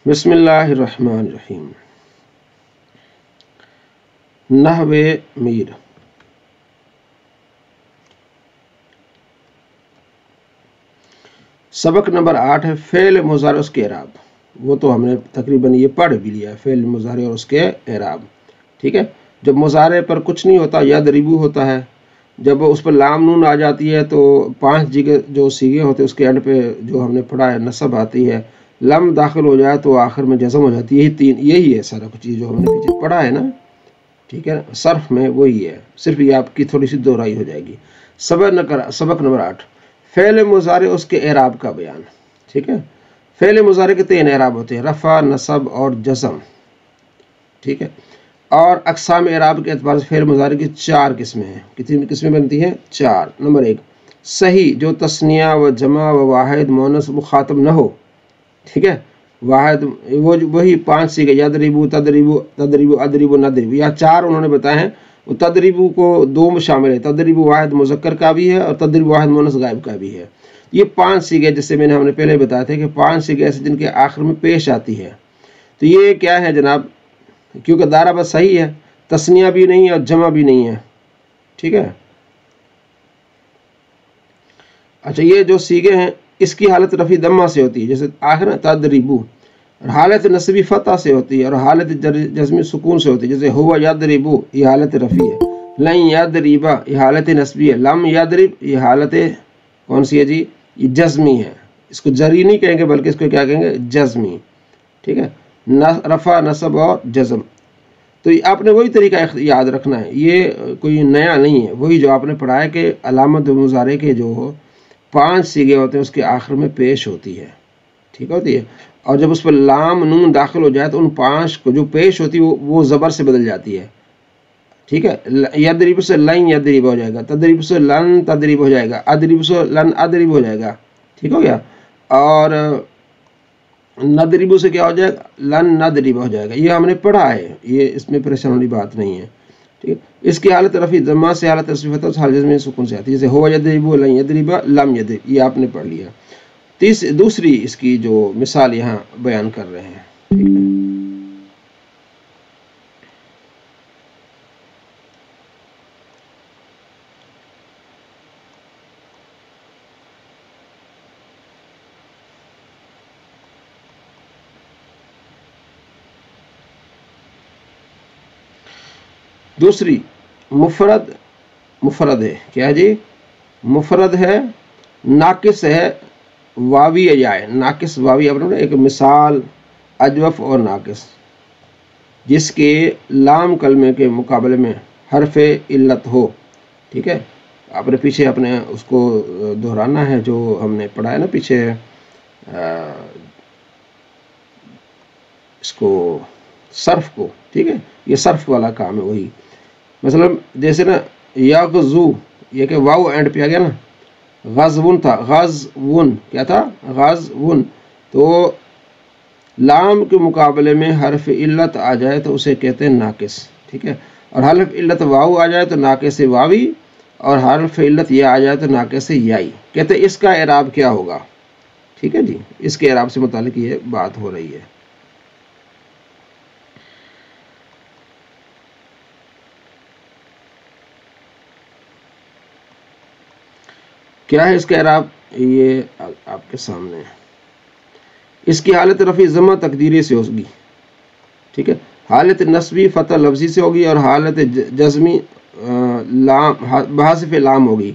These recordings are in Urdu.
بسم اللہ الرحمن الرحیم۔ نحو میر۔ سبق نمبر 8 ہے فعل مضارع اس کے اعراب۔ وہ تو ہم نے تقریباً یہ پڑھ بھی لیا ہے، فعل مضارع اور اس کے اعراب۔ ٹھیک ہے، جب مضارع پر کچھ نہیں ہوتا یضربو ہوتا ہے، جب اس پر لام نون آ جاتی ہے تو 5 جگہ جو سیغے ہوتے ہیں اس کے اینڈ پہ جو ہم نے پڑھا ہے نصب آتی ہے، لم داخل ہو جائے تو آخر میں جزم ہو جاتی ہے۔ یہی ہے سارا کچھ چیز جو ہم نے پیچھے پڑھا ہے نا۔ ٹھیک ہے، صرف میں وہی ہے، صرف یہ آپ کی تھوڑی سی دہرائی ہو جائے گی۔ سبق نمبر 8 فعل مضارع اس کے اعراب کا بیان۔ ٹھیک ہے، فعل مضارع کے 3 اعراب ہوتے ہیں، رفع، نصب اور جزم۔ ٹھیک ہے، اور اقسام اعراب کے اعتبار سے فعل مضارع کی 4 قسمیں ہیں۔ کتنی قسمیں بنتی ہیں؟ 4۔ نمبر 1 صحیح، جو تثنیہ و جمع و واحد مؤنث مخاطب نہ ہو۔ ٹھیک ہے، واحد وہی 5 سیغے یضربو، تضربو، تضربو، اضربو، نضربو، یا 4 انہوں نے بتائے ہیں۔ وہ تضربو کو 2 میں شامل ہے، تضربو واحد مذکر کا بھی ہے اور تضربو واحد مؤنث غائب کا بھی ہے۔ یہ 5 سیغے جیسے ہم نے پہلے بتایا تھے کہ 5 سیغے ایسے جن کے آخر میں پیش آتی ہے۔ تو یہ کیا ہے جناب؟ کیونکہ دارا بس صحیح ہے، تثنیہ بھی نہیں ہے اور جمع بھی نہیں ہے۔ ٹھیک ہے، اچھا یہ جو سیغے ہیں اس کی حالت رفع ضمہ سے ہوتی ہے، جیسے آخر تضربو، اور حالت نصبی فتح سے ہوتی ہے، اور حالت جزمی سکون سے ہوتی ہے، جیسے ہوا یضربو یہ حالت رفعی ہے، لن یضربا یہ حالت نصبی ہے، لم یضرب یہ حالت کون سی ہے جی؟ یہ جزمی ہے۔ اس کو جری نہیں کہیں گے بلکہ اس کو کیا کہیں گے؟ جزمی۔ ٹھیک ہے، رفع، نصب اور جزم۔ تو آپ نے وہی طریقہ یاد رکھنا ہے، یہ کوئی نیا نہیں ہے، وہی جو آپ نے پڑھا ہے کہ علامت مضارع کے جو 5 سیغے ہوتے ہیں اس کے آخر میں پیش ہوتی ہے۔ ٹھیک ہوتی ہے، اور جب اس پر لام نون داخل ہو جائے تو ان 5 کو جو پیش ہوتی ہے وہ زبر سے بدل جاتی ہے۔ ٹھیک ہے، یضرب سے لن یضرب ہو جائے گا، تضرب سے لن تضرب ہو جائے گا، اضرب سے لن اضرب ہو جائے گا۔ ٹھیک ہو گیا، اور نضرب سے کیا ہو جائے گا؟ لن نضرب ہو جائے گا۔ یہ ہم نے پڑھا ہے، یہ اس میں پریشان والی بات نہیں ہے۔ ٹھیک ہے، اس کی حالت رفع ضمہ سے، حالت نصبی فتح سے، حالت جزمی سکون سے آتی ہے، جیسے ہو یضرب، لن یضرب، لم یضرب، یہ آپ نے پڑھ لیا۔ دوسری اس کی جو مثال یہاں بیان کر رہے ہیں۔ ٹھیک ہے، دوسری مفرد ہے، کیا جی؟ مفرد ہے، ناقص ہے، واوی جائے، ناقص واوی، اپنے ایک مثال اجوف اور ناقص، جس کے لام کلمے کے مقابلے میں حرف علت ہو۔ ٹھیک ہے، آپ نے پیچھے اپنے اس کو دہرانا ہے جو ہم نے پڑھا ہے نا پیچھے، اس کو صرف کو۔ ٹھیک ہے، یہ صرف والا کام ہے وہی۔ مثلا جیسے نا یغزو، یہ کہ واو اینڈ پہ آ گیا نا، غزون تھا، غزون کیا تھا؟ غزون۔ تو لام کے مقابلے میں حرف علت آ جائے تو اسے کہتے ہیں ناقص۔ ٹھیک ہے، اور حرف علت واو آ جائے تو ناقص واوی، اور حرف علت یا آ جائے تو ناقص یائی۔ کہتے ہیں اس کا اعراب کیا ہوگا؟ ٹھیک ہے جی، اس کے اعراب سے متعلق یہ بات ہو رہی ہے۔ کیا ہے اس کا اعراب؟ یہ آپ کے سامنے ہے۔ اس کی حالت رفع ضمہ تقدیری سے ہوگی۔ ٹھیک ہے، حالت نصبی فتح لفظی سے ہوگی، اور حالت جزمی بحذف لام ہوگی۔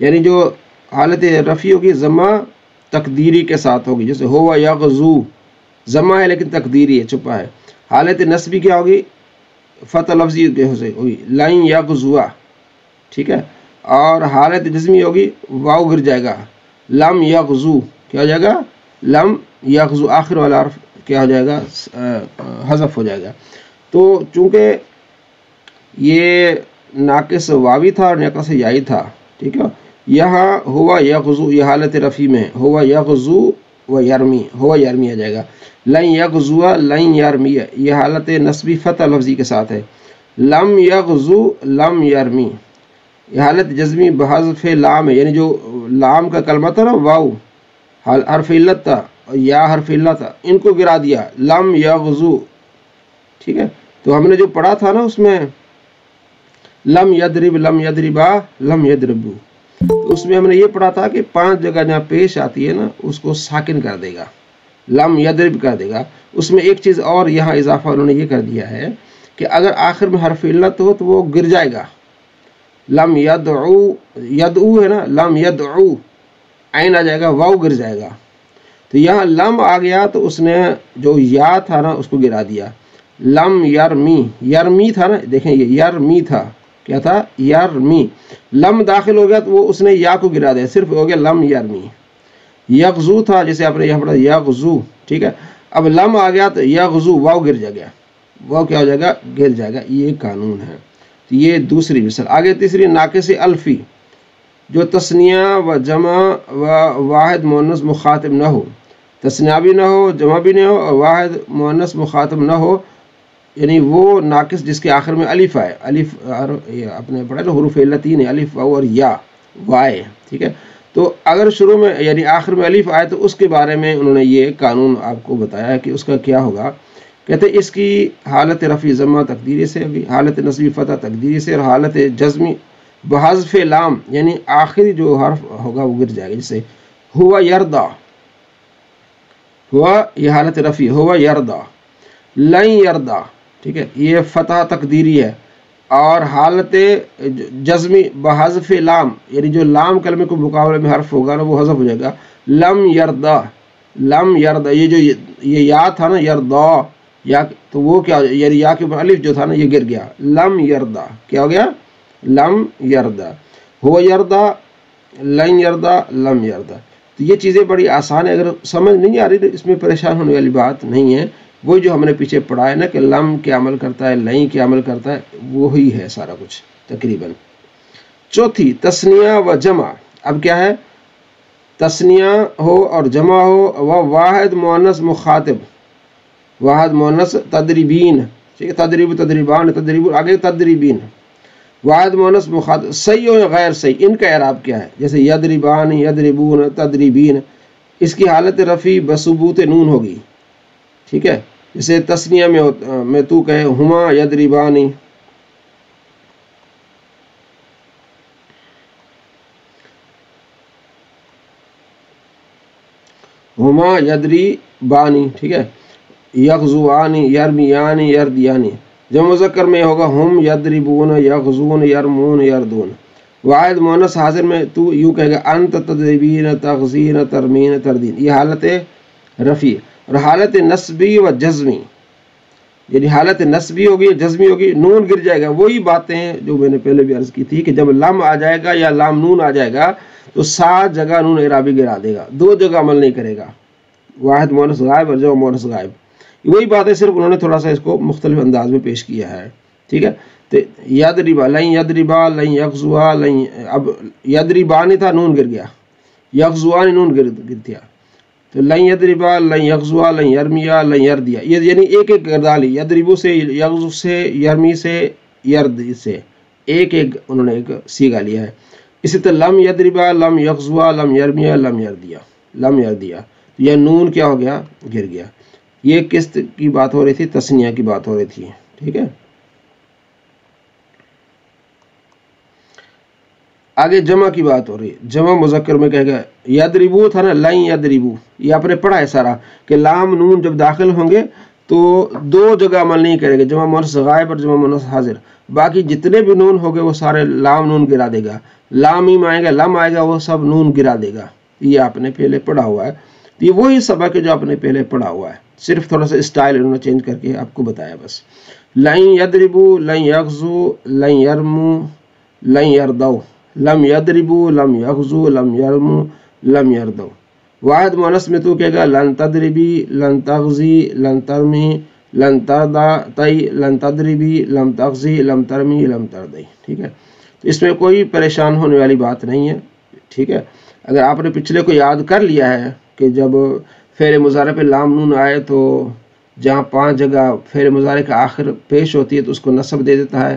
یعنی جو حالت رفع ہوگی ضمہ تقدیری کے ساتھ ہوگی، جیسے ہوا یغزو، ضمہ ہے لیکن تقدیری ہے، چھپا ہے۔ حالت نصبی کیا ہوگی؟ فتح لفظی ہوگی، لن یغزوا۔ ٹھیک ہے، اور حالت جزمی ہوگی، واو گر جائے گا، لم یغزو، کیا ہو جائے گا؟ لم یغزو، آخر والا حرف کیا ہو جائے گا؟ حذف ہو جائے گا۔ تو چونکہ یہ ناقص واوی تھا اور ناقص یائی تھا، ٹھیک ہے، یہاں ہوا یغزو یہ حالت رفع میں ہے، ہوا یغزو و یرمی، ہوا یرمی آ جائے گا۔ لن یغزو لن یرمی یہ حالت نصبی فتح لفظی کے ساتھ ہے۔ لم یغزو لم یرمی یہ حالت جزمی بحذف لام ہے، یعنی جو لام کا کلمہ تھا نا واو، حرف علت تھا، اور یا حرف علہ تھا، ان کو گرا دیا، لم یغزو، ٹھیک ہے. تو ہم نے جو پڑھا تھا نا اس میں لم یضرب، لم یضربا، لم یضربو، تو اس میں ہم نے یہ پڑھا تھا کہ 5 جگہ جہاں پیش آتی ہے نا اس کو ساکن کر دے گا، لم یضرب کر دے گا. اس میں ایک چیز اور یہاں اضافہ انہوں نے یہ کر دیا ہے کہ اگر آخر میں حرف علت ہو تو وہ گر جائے گا. لم یدعو، یدعو ہے نا، لم یدعو، عین آ جائے گا، واو گر جائے گا. تو یہاں لم آ گیا تو اس نے جو یا تھا نا اس کو گرا دیا. لم یرمی، یرمی تھا نا، دیکھیں یہ یرمی تھا، کیا تھا؟ یرمی. لم داخل ہو گیا تو وہ اس نے یا کو گرا دیا، صرف ہو گیا لم یرمی. یغزو تھا، جیسے آپ نے یہاں پڑھا یغزو، ٹھیک ہے. اب لم آ گیا تو یغزو، واو گر جائے گا، واو کیا ہو جائے گا؟ گر جائے گا. یہ قانون ہے. تو یہ دوسری مثال. آگے تیسری ناقص الفی، جو تثنیہ و جمع و واحد مؤنث مخاطب نہ ہو، تثنیہ بھی نہ ہو، جمع بھی نہ ہو، اور واحد مؤنث مخاطب نہ ہو، یعنی وہ ناقص جس کے آخر میں الف آئے. الف اپنے پڑھا نا حروف علتین ہے، الف واو اور یا وائے، ٹھیک ہے. تو اگر شروع میں یعنی آخر میں الف آئے تو اس کے بارے میں انہوں نے یہ قانون آپ کو بتایا ہے کہ اس کا کیا ہوگا. کہتے ہیں اس کی حالت رفع ضمہ تقدیری سے ہوگی، حالت نصب فتح تقدیری سے، اور حالت جزمی بحذف لام، یعنی آخری جو حرف ہوگا وہ گر جائے گا. جیسے ہوا یردا، ہوا یہ حالت رفع، ہوا یردا، لن یردا، ٹھیک ہے، یہ فتح تقدیری ہے. اور حالت جزمی بحذف لام، یعنی جو لام کلمے کو مقابلے میں حرف ہوگا نا وہ حذف ہو جائے گا. لم یردا، لم یردا، یہ جو یہ یا تھا نا یردا، یا تو وہ کیا، یعنی یا کے اوپر الف جو تھا نا یہ گر گیا. لم یردا کیا ہو گیا؟ لم یردا. ہو یردا، لن یردا، لم یردا. تو یہ چیزیں بڑی آسان ہے، اگر سمجھ نہیں آ رہی تو اس میں پریشان ہونے والی بات نہیں ہے. وہی جو ہم نے پیچھے پڑھا ہے نا کہ لم کیا عمل کرتا ہے، لن کیا عمل کرتا ہے، وہی ہے سارا کچھ تقریباً. چوتھی تثنیہ و جمع. اب کیا ہے؟ تثنیہ ہو اور جمع ہو و واحد مؤنث مخاطب، واحد مؤنث تدریبین، ٹھیک ہے، تدریب، تدریبان، تدریب، آگے تدریبین، واحد مؤنث مخاطب، صحیح ہو یا غیر صحیح، ان کا اعراب کیا ہے؟ جیسے یدربان، یدربون، تدریبین، اس کی حالت رفع بثبوت نون ہوگی، ٹھیک ہے. جیسے تثنیہ میں تو کہے ہما یدربانی، ہما یدربانی، ٹھیک ہے، یغزوانی، یرمیانی، یردیانی. جمع مذکر میں ہوگا ہم یدربون، یغزون، یرمون، یردون. واحد مؤنث حاضر میں تو یوں کہے گا انت تدریبین، تغزین، ترمین، تردین. یہ حالت رفع. اور حالت نصبی و جزمی، یعنی حالت نصبی ہوگی، جزمی ہوگی، نون گر جائے گا. وہی باتیں جو میں نے پہلے بھی عرض کی تھی کہ جب لم آ جائے گا یا لام نون آ جائے گا تو 7 جگہ نون اعرابی گرا دے گا، 2 جگہ عمل نہیں کرے گا، واحد مؤنث غائب اور جمع مؤنث غائب. وہی بات ہے، صرف انہوں نے تھوڑا سا اس کو مختلف انداز میں پیش کیا ہے، ٹھیک ہے. تو یدربا، لن یدربا، لن یغزوا، لن، اب یدربانی تھا، نون گر گیا، یغزوانی نون گر گیا. تو لن یدربا، لن یغزوا، لن یرمیا، لن یردیا. یہ یعنی ایک ایک گردالی، یدربو سے، یغزو سے، یرمی سے، یرد سے، ایک ایک انہوں نے ایک سیگا لیا ہے. اسی طرح لم یدربا، لم یغزوا، لم یرمیا، لم یردیا، لم یردیا. یہ نون کیا ہو گیا؟ گر گیا. یہ کس کی بات ہو رہی تھی؟ تثنیہ کی بات ہو رہی تھی، ٹھیک ہے. آگے جمع کی بات ہو رہی ہے. جمع مذکر میں کہے گا یدربو تھا نا، لن یدربو، یہ آپ نے پڑھا ہے سارا کہ لام نون جب داخل ہوں گے تو 2 جگہ عمل نہیں کرے گا، جمع مؤنث غائب اور جمع مؤنث حاضر. باقی جتنے بھی نون ہو گئے وہ سارے لام نون گرا دے گا. لام میم آئے گا، لم آئے گا، وہ سب نون گرا دے گا. یہ آپ نے پہلے پڑھا ہوا ہے. یہ وہی سبق ہے جو آپ نے پہلے پڑھا ہوا ہے، صرف تھوڑا سا اسٹائل انہوں نے چینج کر کے آپ کو بتایا بس. لن یدربو، لن یغزو، لن یرمو، لن یردو، لم یدربو، لم یغزو، لم یرمو، لم یردو. واحد مؤنث میں تو کہے گا لن تدربی، لن تغزی، لن ترمی، لن تردا تئی، لن تدربی، لم تغزی، لم ترمی، لم تردئی، ٹھیک ہے. تو اس میں کوئی پریشان ہونے والی بات نہیں ہے، ٹھیک ہے. اگر آپ نے پچھلے کو یاد کر لیا ہے کہ جب فعل مضارع پہ لام نون آئے تو جہاں 5 جگہ فعل مضارع کا آخر پیش ہوتی ہے تو اس کو نصب دے دیتا ہے،